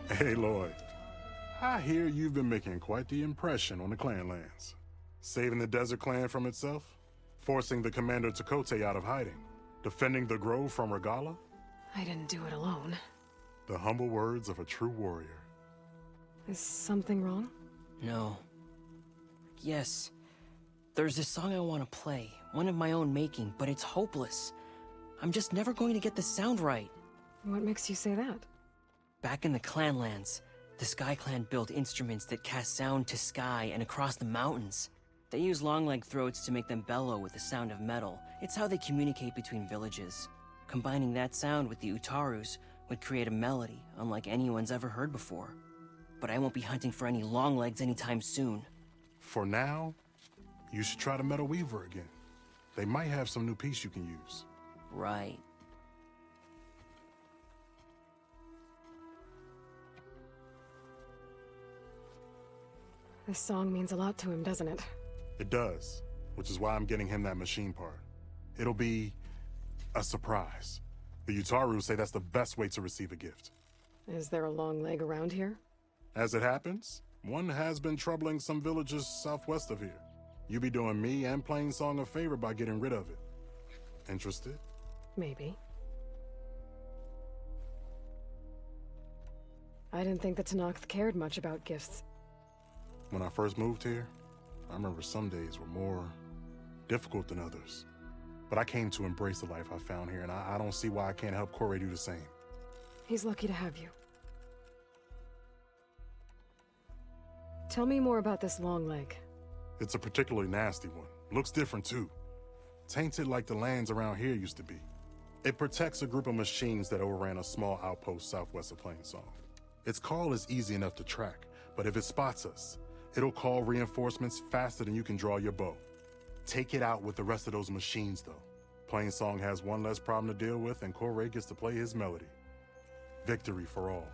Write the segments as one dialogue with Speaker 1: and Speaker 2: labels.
Speaker 1: Hey, Lloyd. I hear you've been making quite the impression on the clan lands. Saving the desert clan from itself? Forcing the commander Takote out of hiding? Defending the grove from Regala?
Speaker 2: I didn't do it alone.
Speaker 1: The humble words of a true warrior.
Speaker 2: Is something wrong?
Speaker 3: No. Yes. There's this song I want to play, one of my own making, but it's hopeless. I'm just never going to get the sound right.
Speaker 2: What makes you say that?
Speaker 3: Back in the Clanlands, the Sky Clan built instruments that cast sound to sky and across the mountains. They use long-leg throats to make them bellow with the sound of metal. It's how they communicate between villages. Combining that sound with the Utarus would create a melody unlike anyone's ever heard before. But I won't be hunting for any longlegs anytime soon.
Speaker 1: For now, you should try the Metal Weaver again. They might have some new piece you can use.
Speaker 3: Right.
Speaker 2: This song means a lot to him, doesn't it?
Speaker 1: It does, which is why I'm getting him that machine part. It'll be a surprise. The Utaru say that's the best way to receive a gift.
Speaker 2: Is there a long leg around here?
Speaker 1: As it happens, one has been troubling some villages southwest of here. You be doing me and Plainsong a favor by getting rid of it. Interested?
Speaker 2: Maybe. I didn't think the Tenakth cared much about gifts.
Speaker 1: When I first moved here, I remember some days were more difficult than others. But I came to embrace the life I found here, and I don't see why I can't help Corey do the same.
Speaker 2: He's lucky to have you. Tell me more about this long leg.
Speaker 1: It's a particularly nasty one. Looks different, too. Tainted like the lands around here used to be. It protects a group of machines that overran a small outpost southwest of Plainsong. Its call is easy enough to track, but if it spots us, it'll call reinforcements faster than you can draw your bow. Take it out with the rest of those machines, though. Plainsong has one less problem to deal with, and Corey gets to play his melody. Victory for all.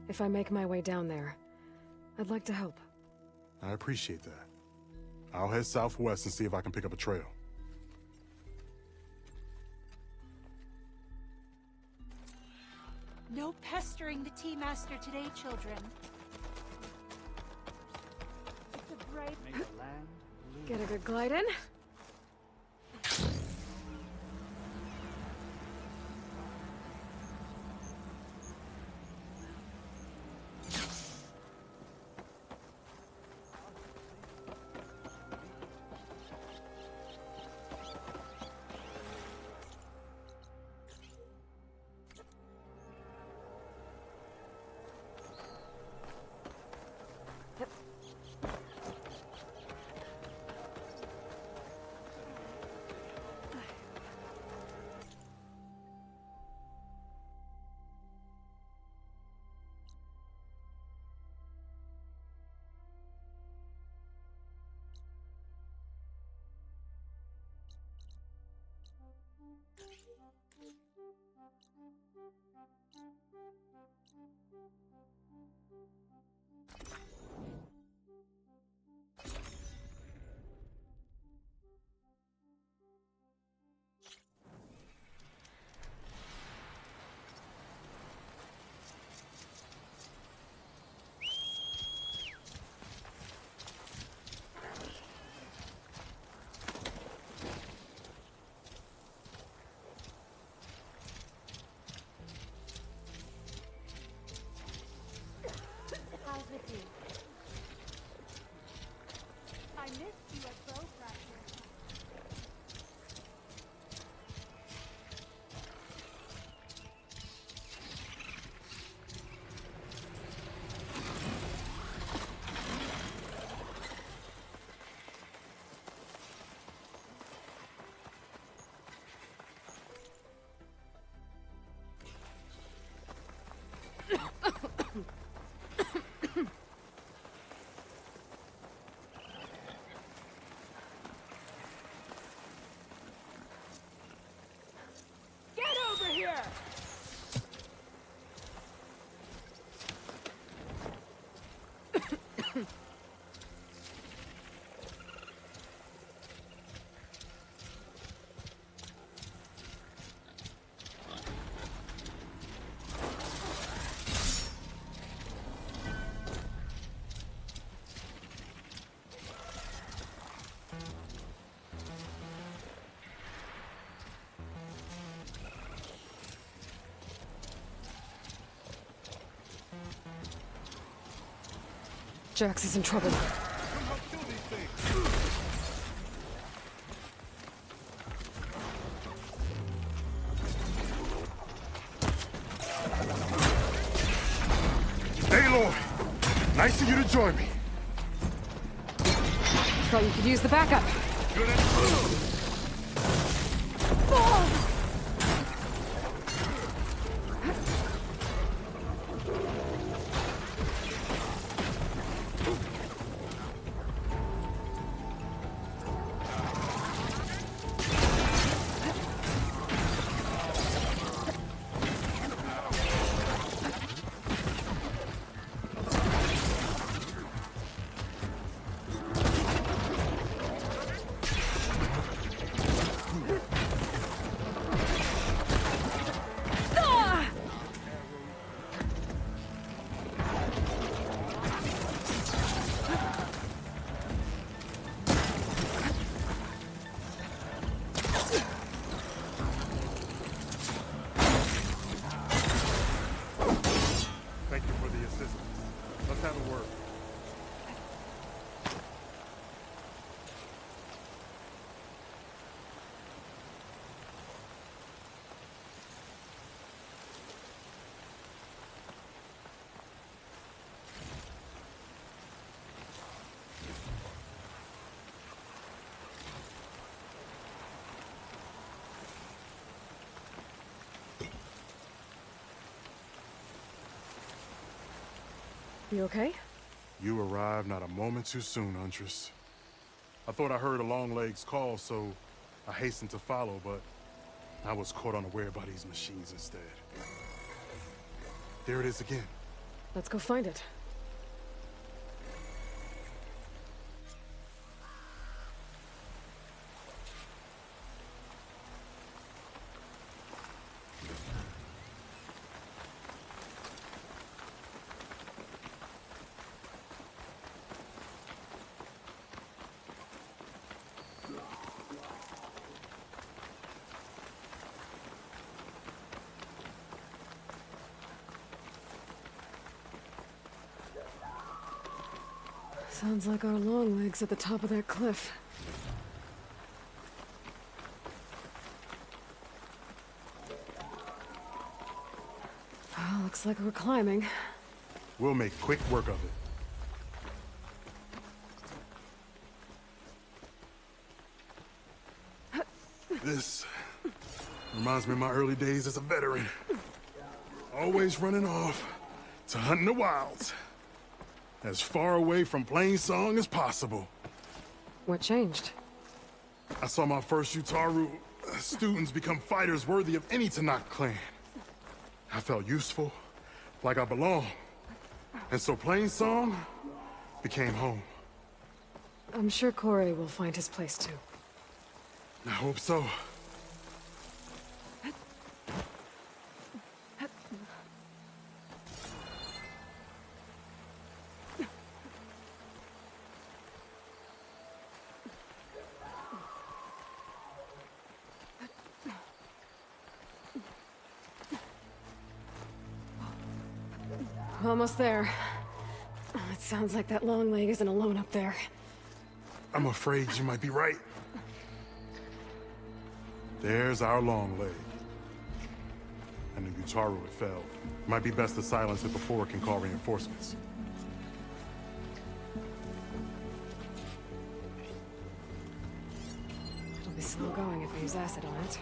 Speaker 2: If I make my way down there, I'd like to help.
Speaker 1: I appreciate that. I'll head southwest and see if I can pick up a trail.
Speaker 4: No pestering the tea master today, children. It's a bright...
Speaker 2: Get a good glide in.
Speaker 4: How's with you? I missed you at bow practice. Get over here!
Speaker 2: Jax is in trouble.
Speaker 1: Aloy! Nice of you to join me.
Speaker 2: Thought you could use the backup.
Speaker 1: Good at Thank you for the assistance. Let's have a word.
Speaker 2: You okay?
Speaker 1: You arrived not a moment too soon, Huntress. I thought I heard a Longlegs call, so I hastened to follow, but I was caught unaware by these machines instead. There it is again.
Speaker 2: Let's go find it. Sounds like our Longlegs at the top of that cliff. Well, looks like we're climbing.
Speaker 1: We'll make quick work of it. This reminds me of my early days as a veteran. Always running off to hunt in the wilds. As far away from Plainsong as possible.
Speaker 2: What changed?
Speaker 1: I saw my first Utaru students become fighters worthy of any Tanakh clan. I felt useful, like I belonged. And so Plainsong became home.
Speaker 2: I'm sure Corey will find his place too.
Speaker 1: I hope so.
Speaker 2: Almost there. It sounds like that Longleg isn't alone up there.
Speaker 1: I'm afraid you might be right. There's our Longleg. And the Utaru it fell. Might be best to silence it before it can call reinforcements.
Speaker 2: It'll be slow going if I use acid on it.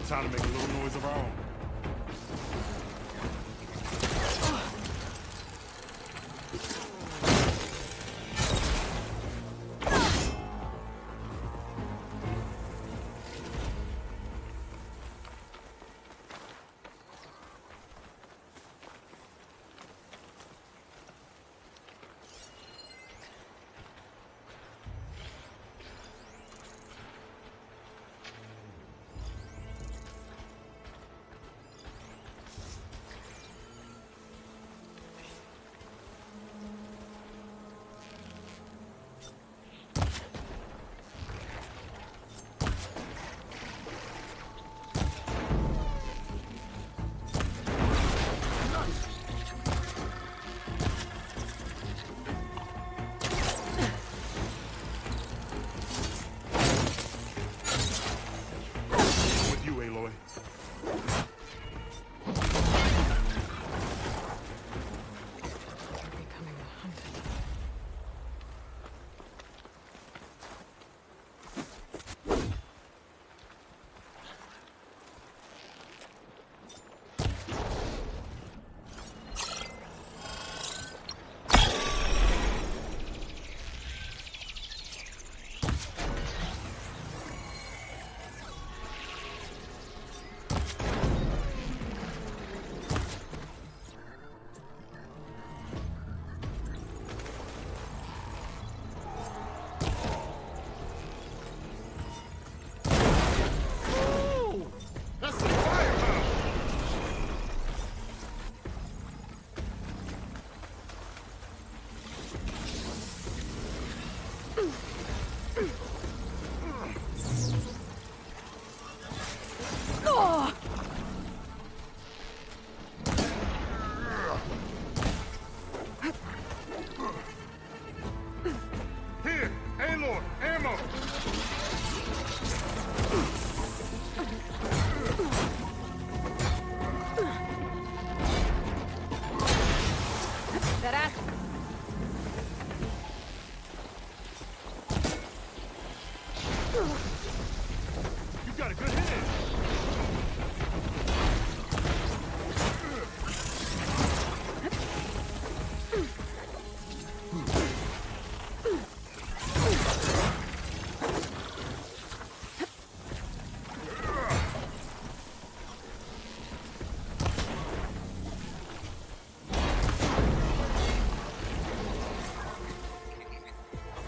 Speaker 1: Time to make a little noise of our own.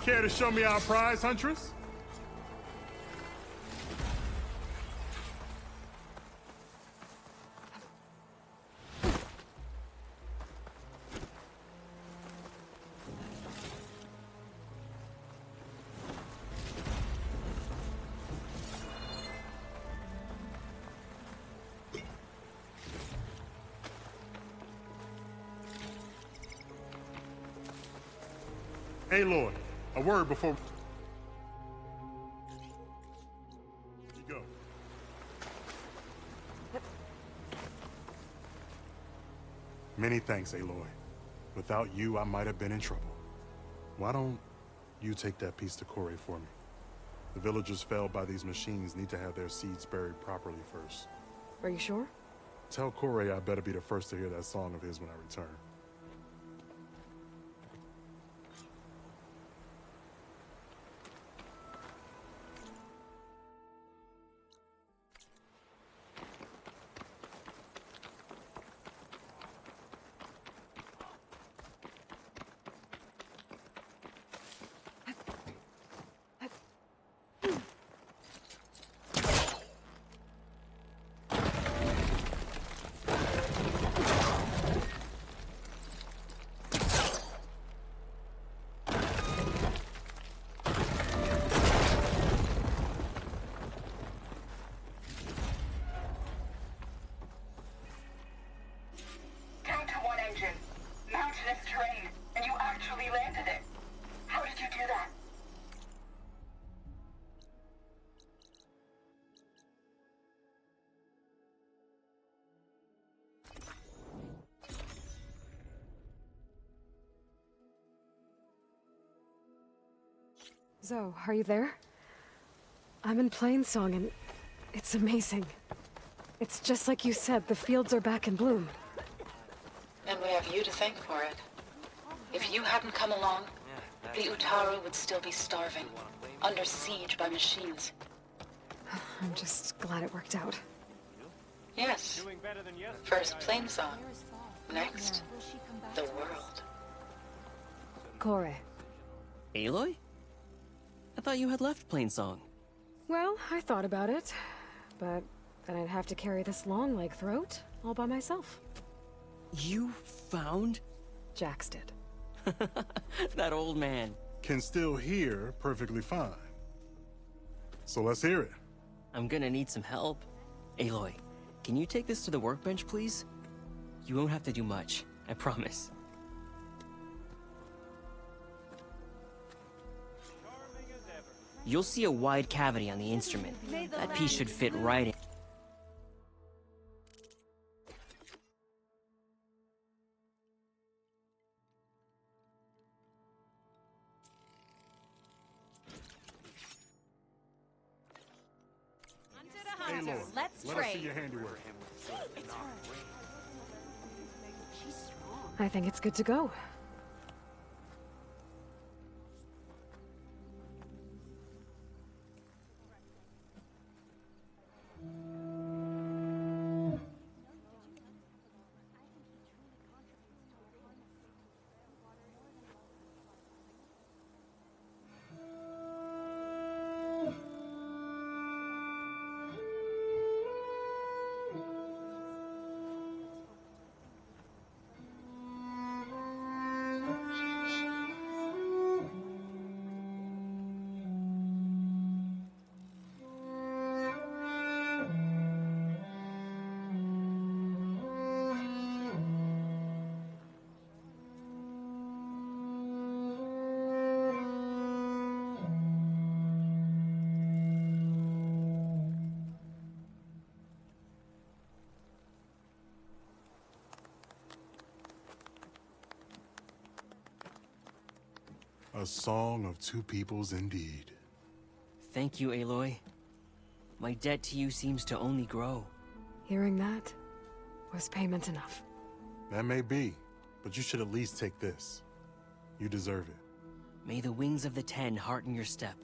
Speaker 1: Care to show me our prize, Huntress? Aloy, a word before you go. Many thanks, Aloy. Without you, I might have been in trouble. Why don't you take that piece to Corey for me? The villagers felled by these machines need to have their seeds buried properly first.
Speaker 2: Are you sure?
Speaker 1: Tell Corey I better be the first to hear that song of his when I return.
Speaker 5: Mountainous terrain, and you actually landed it. How did you do that?
Speaker 2: Zoe, are you there? I'm in Plainsong and it's amazing. It's just like you said, the fields are back in bloom.
Speaker 5: And we have you to thank for it. If you hadn't come along, the Utaru would still be starving, under siege by machines.
Speaker 2: I'm just glad it worked out.
Speaker 5: Yes. First Plainsong. Next, the world.
Speaker 2: Corey.
Speaker 3: Aloy? I thought you had left Plainsong.
Speaker 2: Well, I thought about it, but then I'd have to carry this long leg throat all by myself.
Speaker 3: You found?
Speaker 2: Jax did.
Speaker 3: That old man.
Speaker 1: Can still hear perfectly fine. So let's hear it.
Speaker 3: I'm gonna need some help. Aloy, can you take this to the workbench, please? You won't have to do much, I promise. You'll see a wide cavity on the instrument. That piece should fit right in.
Speaker 1: Hey, Lord,
Speaker 4: Let's
Speaker 1: let us see
Speaker 4: trade.
Speaker 1: your handiwork.
Speaker 2: I think it's good to go.
Speaker 1: A song of two peoples indeed.
Speaker 3: Thank you, Aloy. My debt to you seems to only grow.
Speaker 2: Hearing that was payment enough.
Speaker 1: That may be, but you should at least take this. You deserve it.
Speaker 3: May the wings of the Ten hearten your step.